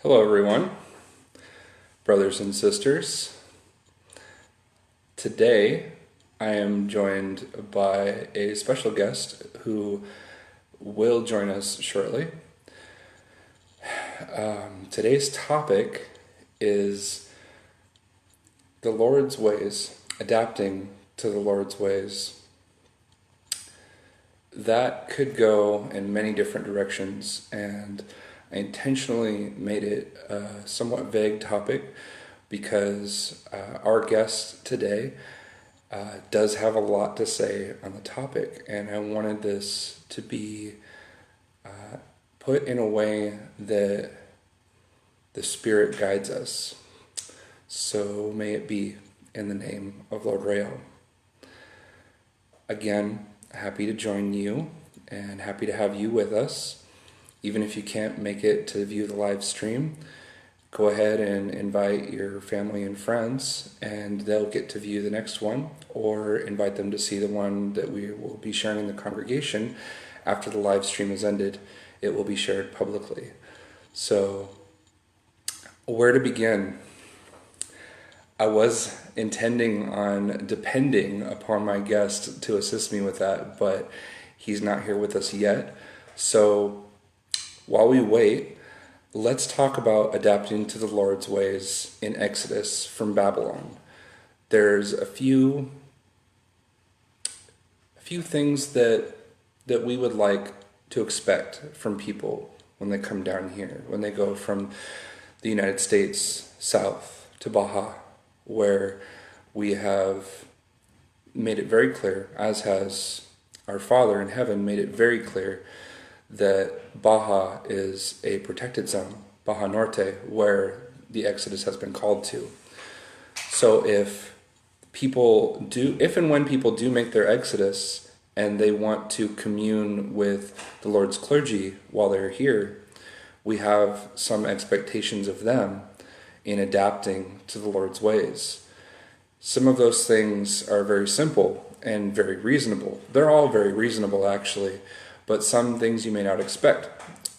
Hello, everyone, brothers and sisters. Today, I am joined by a special guest who will join us shortly. Today's topic is the Lord's ways, adapting to the Lord's ways. That could go in many different directions, and I intentionally made it a somewhat vague topic because our guest today does have a lot to say on the topic, and I wanted this to be put in a way that the Spirit guides us. So may it be in the name of Lord Rayo. Again, happy to join you and happy to have you with us. Even if you can't make it to view the live stream, go ahead and invite your family and friends, and they'll get to view the next one, or invite them to see the one that we will be sharing in the congregation after the live stream is ended. It will be shared publicly. So, where to begin? I was intending on depending upon my guest to assist me with that, but he's not here with us yet. So, while we wait, let's talk about adapting to the Lord's ways in Exodus from Babylon. There's a few things that we would like to expect from people when they come down here, when they go from the United States south to Baja, where we have made it very clear, as has our Father in heaven made it very clear, that Baja is a protected zone, Baja Norte, where the Exodus has been called to. So if and when people do make their Exodus and they want to commune with the Lord's clergy while they're here, we have some expectations of them in adapting to the Lord's ways. Some of those things are very simple and very reasonable. They're all very reasonable, actually, but some things you may not expect.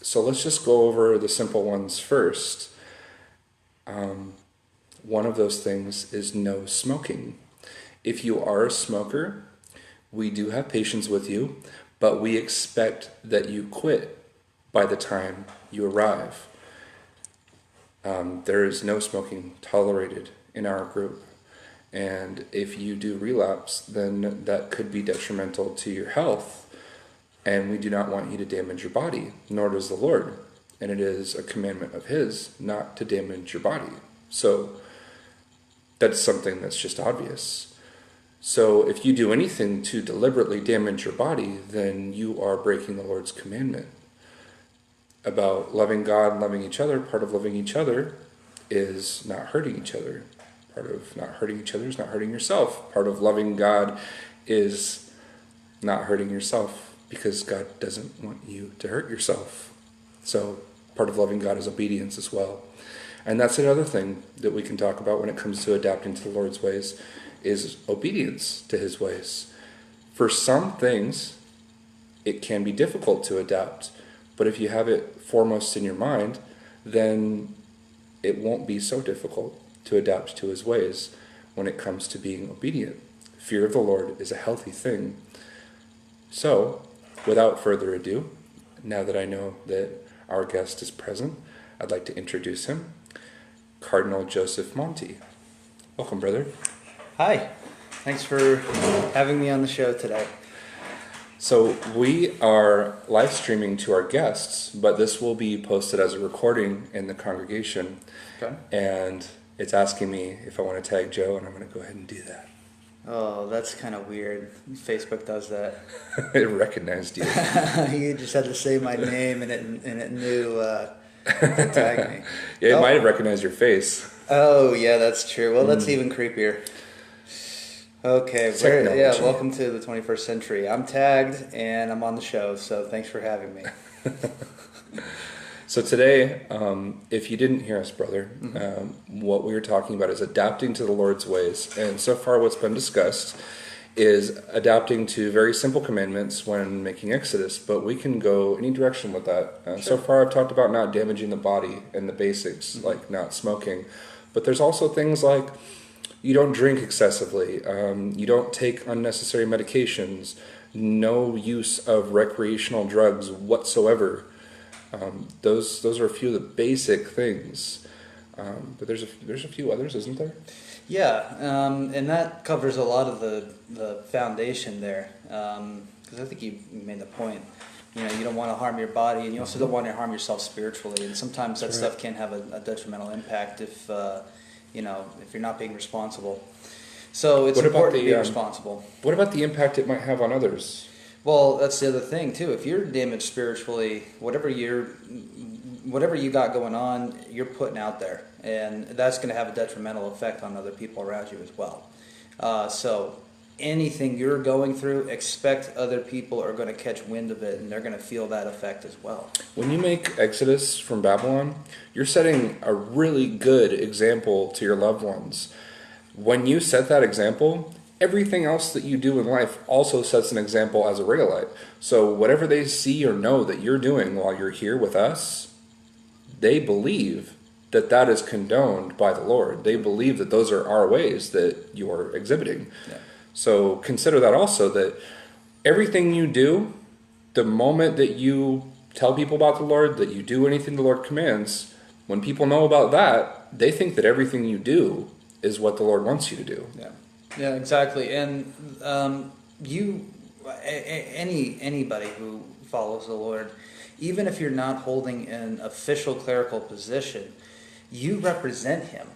So let's just go over the simple ones first. One of those things is no smoking. If you are a smoker, we do have patience with you, but we expect that you quit by the time you arrive. There is no smoking tolerated in our group. And if you do relapse, then that could be detrimental to your health. And we do not want you to damage your body, nor does the Lord. And it is a commandment of His not to damage your body. So that's something that's just obvious. So if you do anything to deliberately damage your body, then you are breaking the Lord's commandment about loving God and loving each other. Part of loving each other is not hurting each other. Part of not hurting each other is not hurting yourself. Part of loving God is not hurting yourself, because God doesn't want you to hurt yourself. So part of loving God is obedience as well. And that's another thing that we can talk about when it comes to adapting to the Lord's ways, is obedience to His ways. For some things, it can be difficult to adapt, but if you have it foremost in your mind, then it won't be so difficult to adapt to His ways when it comes to being obedient. Fear of the Lord is a healthy thing. So, without further ado, now that I know that our guest is present, I'd like to introduce him, Cardinal Joseph Monti. Welcome, brother. Hi. Thanks for having me on the show today. So we are live streaming to our guests, but this will be posted as a recording in the congregation. Okay. And it's asking me if I want to tag Joe, and I'm going to go ahead and do that. Oh, that's kind of weird. Facebook does that. It recognized you. You just had to say my name, and it knew to tag me. Yeah, it might have recognized your face. Oh, yeah, that's true. Well, that's even creepier. Okay, welcome to the 21st century. I'm tagged, and I'm on the show, so thanks for having me. So today, if you didn't hear us, brother, what we were talking about is adapting to the Lord's ways. And so far what's been discussed is adapting to very simple commandments when making Exodus, but we can go any direction with that. So far I've talked about not damaging the body and the basics, like not smoking, but there's also things like you don't drink excessively, you don't take unnecessary medications, no use of recreational drugs whatsoever. Those are a few of the basic things, but there's a few others, isn't there? Yeah, and that covers a lot of the foundation there, because I think you made the point. You don't want to harm your body, and you also don't want to harm yourself spiritually. And sometimes that stuff can have a detrimental impact if if you're not being responsible. So it's important to be responsible. What about the impact it might have on others? Well, that's the other thing too. If you're damaged spiritually, whatever you got going on, you're putting out there, and that's going to have a detrimental effect on other people around you as well. So anything you're going through, expect other people are going to catch wind of it, and they're going to feel that effect as well. When you make Exodus from Babylon, you're setting a really good example to your loved ones. When you set that example, everything else that you do in life also sets an example as a Israelite. So whatever they see or know that you're doing while you're here with us, they believe that that is condoned by the Lord. They believe that those are our ways that you're exhibiting. Yeah. So consider that also, that everything you do, the moment that you tell people about the Lord, that you do anything the Lord commands, when people know about that, they think that everything you do is what the Lord wants you to do. Yeah, exactly. And anybody who follows the Lord, even if you're not holding an official clerical position, you represent Him.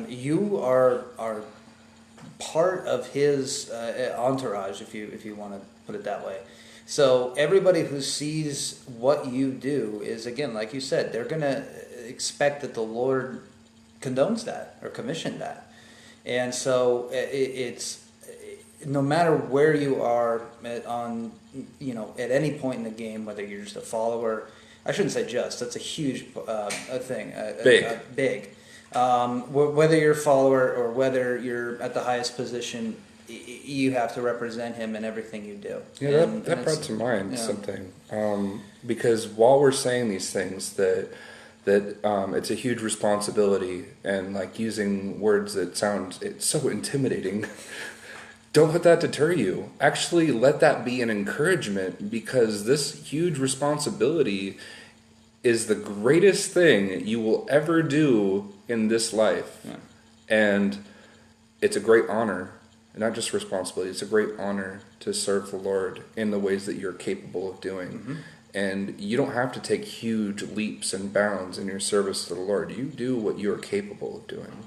You are part of His entourage, if you want to put it that way. So everybody who sees what you do is, again, like you said, they're going to expect that the Lord condones that or commissioned that. And so it's no matter where you are at any point in the game, whether you're just a follower, I shouldn't say just, that's a huge thing. Big. Whether you're a follower or whether you're at the highest position, you have to represent Him in everything you do. Yeah, that brought to mind something. Because while we're saying these things, that it's a huge responsibility, and like using words that it's so intimidating. Don't let that deter you. Actually, let that be an encouragement, because this huge responsibility is the greatest thing you will ever do in this life. Yeah. And it's a great honor, not just responsibility, it's a great honor to serve the Lord in the ways that you're capable of doing. Mm-hmm. And you don't have to take huge leaps and bounds in your service to the Lord. You do what you are capable of doing.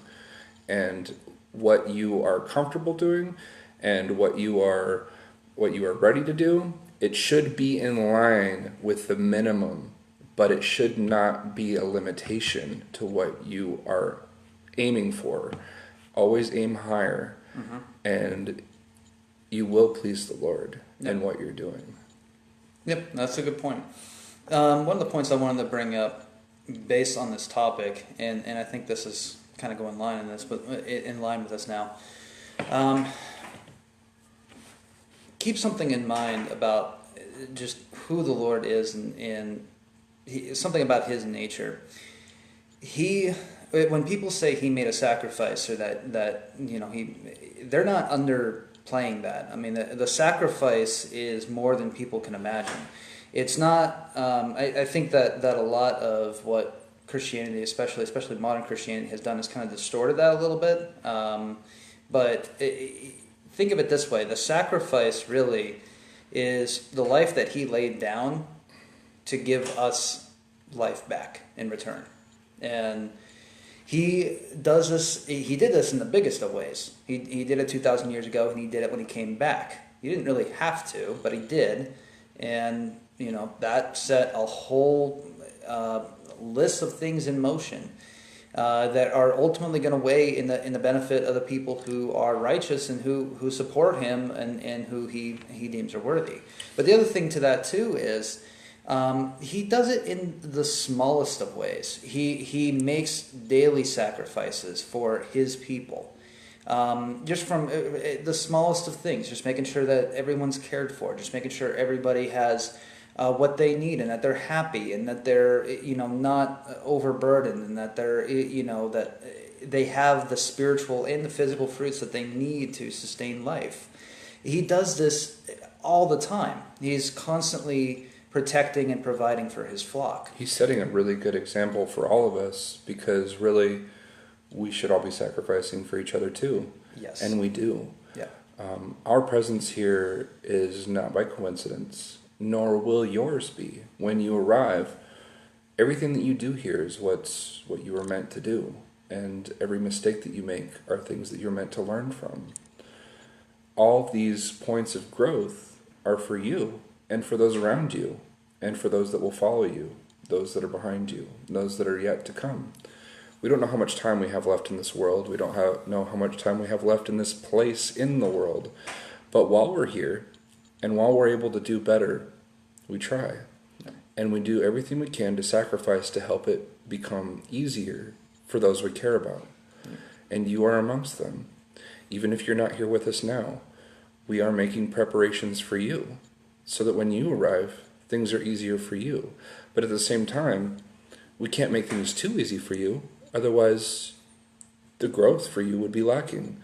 And what you are comfortable doing and what you are ready to do, it should be in line with the minimum, but it should not be a limitation to what you are aiming for. Always aim higher, and you will please the Lord in what you're doing. Yep, that's a good point. One of the points I wanted to bring up based on this topic, and I think this is kind of going in line with this now. Keep something in mind about just who the Lord is and something about His nature. When people say He made a sacrifice, or that they're not underplaying that. I mean, the sacrifice is more than people can imagine. It's not. I think that a lot of what Christianity, especially modern Christianity, has done is kind of distorted that a little bit. But think of it this way: the sacrifice really is the life that He laid down to give us life back in return, and He does this. He did this in the biggest of ways. He did it 2,000 years ago, and He did it when He came back. He didn't really have to, but He did, and that set a whole list of things in motion that are ultimately going to weigh in the benefit of the people who are righteous and who support Him and who He deems are worthy. But the other thing to that too is He does it in the smallest of ways. He makes daily sacrifices for His people. Just from the smallest of things, just making sure that everyone's cared for, just making sure everybody has what they need and that they're happy and that they're not overburdened and that they're that they have the spiritual and the physical fruits that they need to sustain life. He does this all the time. He's constantly protecting and providing for his flock. He's setting a really good example for all of us, because really we should all be sacrificing for each other too. Yes. And we do. Yeah. Our presence here is not by coincidence, nor will yours be. When you arrive, everything that you do here is what you were meant to do. And every mistake that you make are things that you're meant to learn from. All these points of growth are for you and for those around you and for those that will follow you, those that are behind you, those that are yet to come. We don't know how much time we have left in this world. We don't know how much time we have left in this place in the world. But while we're here and while we're able to do better, we try. And we do everything we can to sacrifice to help it become easier for those we care about. And you are amongst them. Even if you're not here with us now, we are making preparations for you so that when you arrive, things are easier for you. But at the same time, we can't make things too easy for you. Otherwise, the growth for you would be lacking.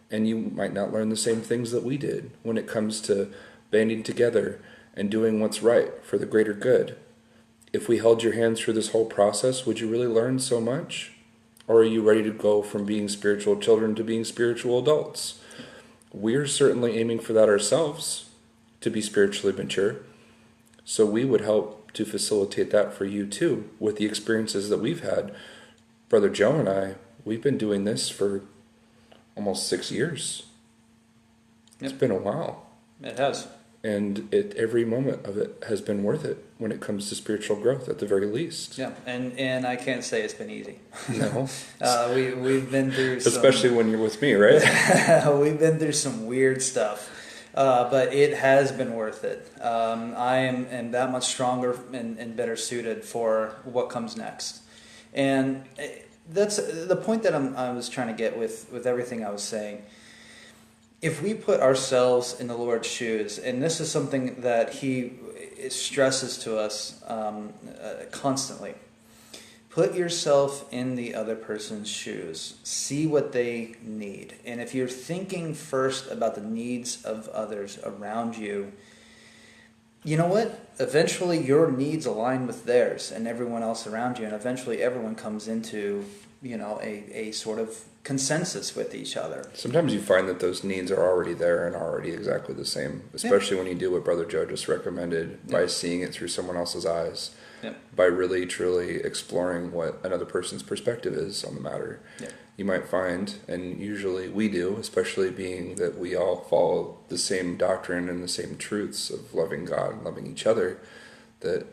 And you might not learn the same things that we did when it comes to banding together and doing what's right for the greater good. If we held your hand through this whole process, would you really learn so much? Or are you ready to go from being spiritual children to being spiritual adults? We're certainly aiming for that ourselves, to be spiritually mature. So we would help to facilitate that for you too, with the experiences that we've had. Brother Joe and I, we've been doing this for almost 6 years. Yep. It's been a while. It has. And every moment of it has been worth it when it comes to spiritual growth, at the very least. Yeah, and I can't say it's been easy. No. We've been through especially when you're with me, right? We've been through some weird stuff, but it has been worth it. I am that much stronger and better suited for what comes next. And that's the point that I was trying to get with everything I was saying. If we put ourselves in the Lord's shoes, and this is something that He stresses to us constantly, put yourself in the other person's shoes. See what they need. And if you're thinking first about the needs of others around you, you know what? Eventually your needs align with theirs and everyone else around you, and eventually everyone comes into a sort of consensus with each other. Sometimes you find that those needs are already there and already exactly the same, especially when you do what Brother Joe just recommended, by seeing it through someone else's eyes, by really, truly exploring what another person's perspective is on the matter. You might find, and usually we do, especially being that we all follow the same doctrine and the same truths of loving God and loving each other, that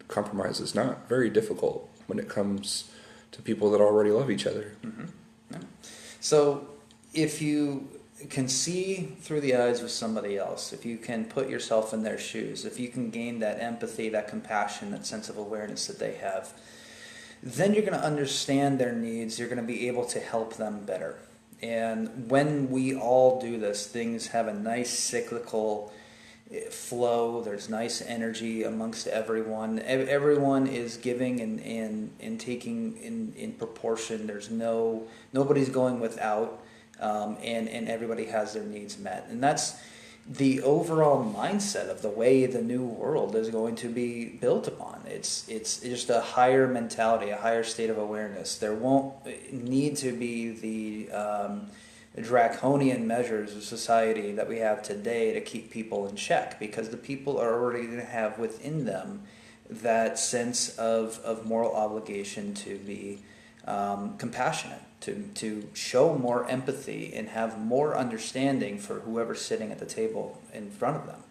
compromise is not very difficult when it comes to people that already love each other. Mm-hmm. Yeah. So if you can see through the eyes of somebody else, if you can put yourself in their shoes, if you can gain that empathy, that compassion, that sense of awareness that they have, then you're going to understand their needs. You're going to be able to help them better. And when we all do this, things have a nice cyclical flow. There's nice energy amongst everyone. Everyone is giving and taking in proportion. There's nobody's going without, and everybody has their needs met. And that's the overall mindset of the way the new world is going to be built upon. It's just a higher mentality, a higher state of awareness. There won't need to be the draconian measures of society that we have today to keep people in check, because the people are already going to have within them that sense of moral obligation to be compassionate, to show more empathy and have more understanding for whoever's sitting at the table in front of them.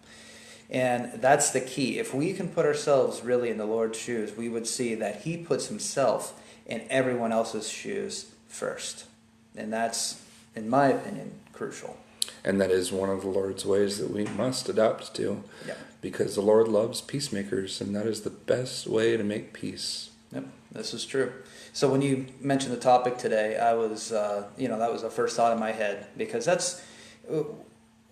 And that's the key. If we can put ourselves really in the Lord's shoes, we would see that He puts Himself in everyone else's shoes first. And that's, in my opinion, crucial. And that is one of the Lord's ways that we must adapt to. Yep. Because the Lord loves peacemakers, and that is the best way to make peace. Yep. This is true. So when you mentioned the topic today, I was, that was the first thought in my head, because that's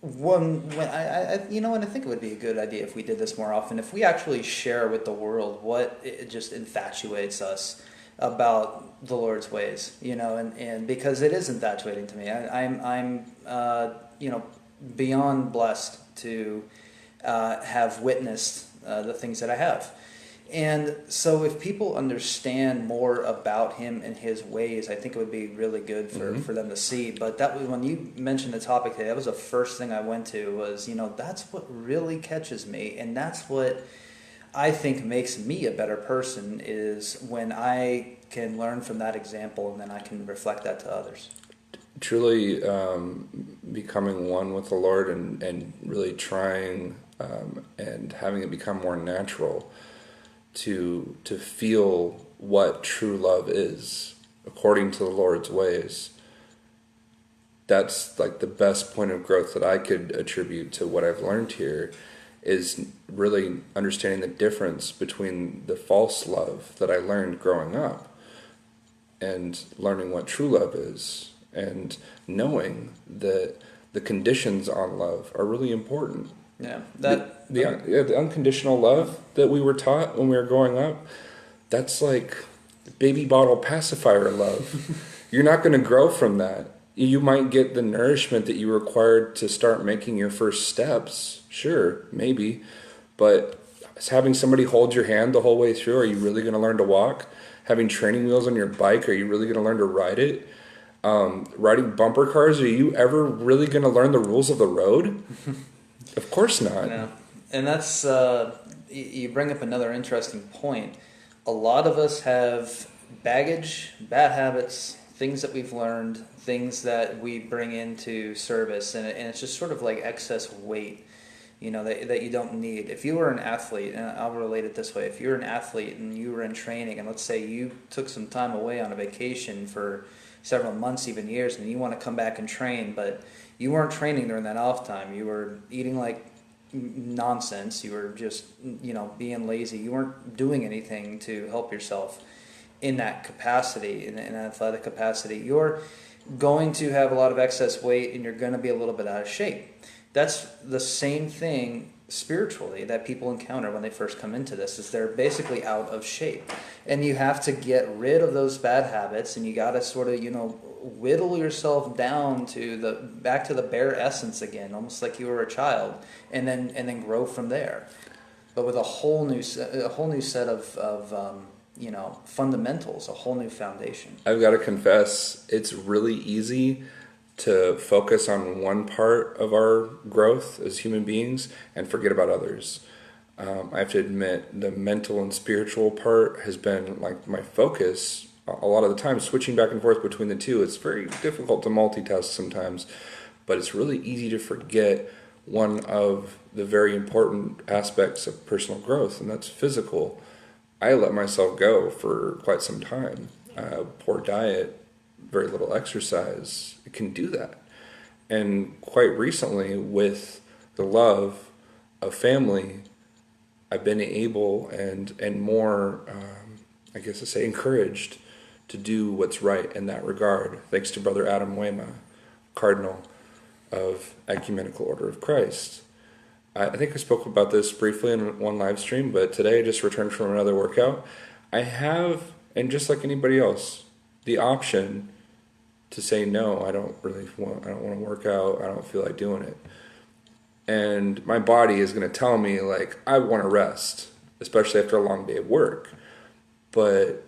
when I think it would be a good idea if we did this more often. If we actually share with the world what it just infatuates us about the Lord's ways, and because it is infatuating to me. I'm beyond blessed to have witnessed the things that I have. And so if people understand more about him and his ways, I think it would be really good for them to see. But that was, when you mentioned the topic today, that was the first thing I went to was, that's what really catches me. And that's what I think makes me a better person, is when I can learn from that example and then I can reflect that to others. Truly becoming one with the Lord and really trying and having it become more natural to feel what true love is according to the Lord's ways. That's like the best point of growth that I could attribute to what I've learned here, is really understanding the difference between the false love that I learned growing up and learning what true love is, and knowing that the conditions on love are really important. Yeah, the unconditional love that we were taught when we were growing up, that's like baby bottle pacifier love. You're not going to grow from that. You might get the nourishment that you required to start making your first steps. Sure, maybe. But having somebody hold your hand the whole way through, are you really going to learn to walk? Having training wheels on your bike, are you really going to learn to ride it? Riding bumper cars, are you ever really going to learn the rules of the road? Of course not. No. And that's, you bring up another interesting point. A lot of us have baggage, bad habits, things that we've learned, things that we bring into service, and it's just sort of like excess weight, that you don't need. If you were an athlete, and I'll relate it this way, if you're an athlete and you were in training, and let's say you took some time away on a vacation for several months, even years, and you want to come back and train, but you weren't training during that off time. You were eating like nonsense. You were just, being lazy. You weren't doing anything to help yourself in that capacity, in an athletic capacity. You're going to have a lot of excess weight, and you're going to be a little bit out of shape. That's the same thing spiritually that people encounter when they first come into this, is they're basically out of shape. And you have to get rid of those bad habits, and you got to sort of, whittle yourself down back to the bare essence again, almost like you were a child, and then grow from there. But with a whole new set of fundamentals, a whole new foundation. I've got to confess, it's really easy to focus on one part of our growth as human beings and forget about others. I have to admit, the mental and spiritual part has been like my focus a lot of the time, switching back and forth between the two. It's very difficult to multitask sometimes, but it's really easy to forget one of the very important aspects of personal growth, and that's physical. I let myself go for quite some time. Poor diet, very little exercise, it can do that. And quite recently, with the love of family, I've been able and more, encouraged to do what's right in that regard, thanks to Brother Adam Wema, Cardinal of Ecumenical Order of Christ. I think I spoke about this briefly in one live stream, but today I just returned from another workout. I have, and just like anybody else, the option to say no. I don't want to work out. I don't feel like doing it. And my body is going to tell me, like, I want to rest, especially after a long day of work. But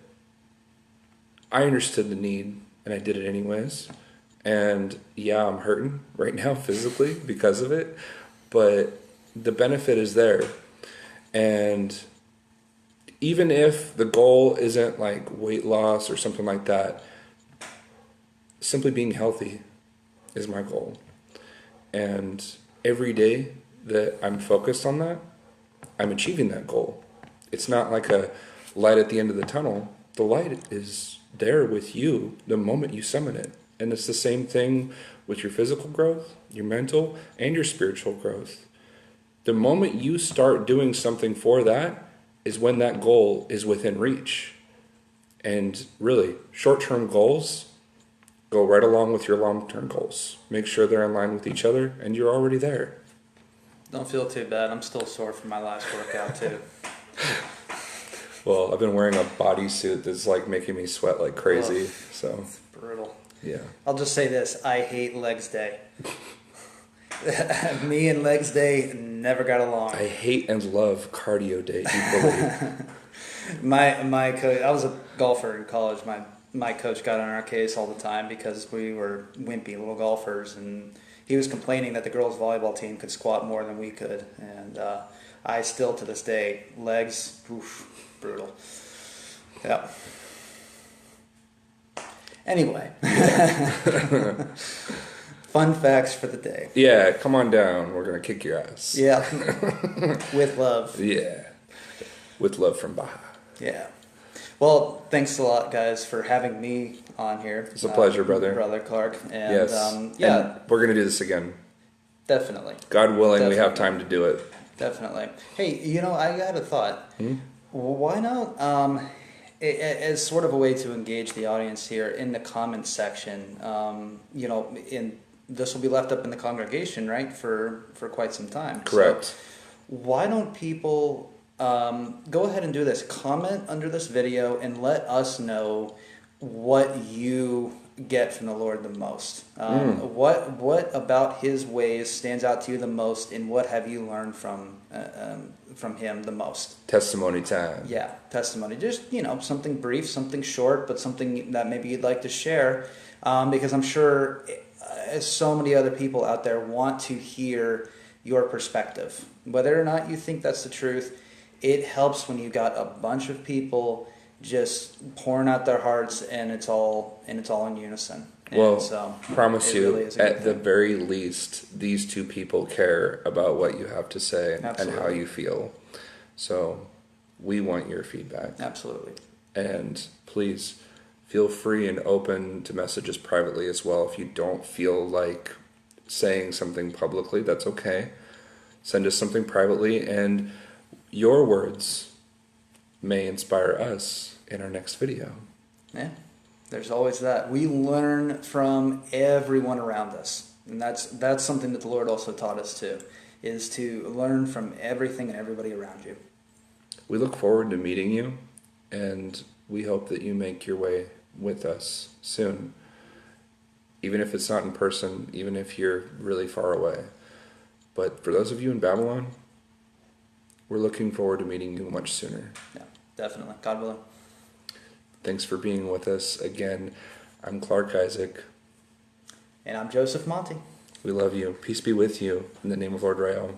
I understood the need, and I did it anyways. And yeah, I'm hurting right now physically because of it, but the benefit is there. And even if the goal isn't like weight loss or something like that, simply being healthy is my goal. And every day that I'm focused on that, I'm achieving that goal. It's not like a light at the end of the tunnel. The light is there with you the moment you summon it. And it's the same thing with your physical growth, your mental, and your spiritual growth. The moment you start doing something for that is when that goal is within reach. And really, short-term goals go right along with your long-term goals. Make sure they're in line with each other, and you're already there. Don't feel too bad. I'm still sore from my last workout too. Well, I've been wearing a bodysuit that's like making me sweat like crazy. So It's brutal. yeah. I'll just say this: I hate legs day. Me and legs day never got along. I hate and love cardio day equally. My coach, I was a golfer in college. My coach got on our case all the time because we were wimpy little golfers, and he was complaining that the girls' volleyball team could squat more than we could. And I still, to this day, legs, oof, brutal. Yeah. Anyway. Fun facts for the day. Yeah, come on down. We're going to kick your ass. Yeah. With love. Yeah. With love from Baja. Yeah. Well, thanks a lot, guys, for having me on here. It's a pleasure, brother. Brother Clark. And, yes. Yeah. And we're going to do this again. Definitely. God willing, Definitely. we have time to do it. Definitely. Hey, I had a thought. Why not, as sort of a way to engage the audience here in the comments section, this will be left up in the congregation, right, for quite some time. Correct. So why don't people go ahead and do this? Comment under this video and let us know what you get from the Lord the most. What about His ways stands out to you the most, and what have you learned from Him the most? Testimony time. Yeah, testimony. Just something brief, something short, but something that maybe you'd like to share, because I'm sure so many other people out there want to hear your perspective, whether or not you think that's the truth. It helps when you got a bunch of people just pouring out their hearts, and it's all in unison. And well, so, promise you, really at the very least, these two people care about what you have to say Absolutely. and how you feel. So we want your feedback. Absolutely. And please feel free and open to messages privately as well. If you don't feel like saying something publicly, that's okay. Send us something privately, and your words may inspire us in our next video. Yeah, there's always that. We learn from everyone around us, and that's something that the Lord also taught us too, is to learn from everything and everybody around you. We look forward to meeting you, and we hope that you make your way with us soon, even if it's not in person, even if you're really far away. But for those of you in Babylon, we're looking forward to meeting you much sooner. Yeah, definitely. God willing. Thanks for being with us again. I'm Clark Isaac. And I'm Joseph Monty. We love you. Peace be with you. In the name of Lord Rael.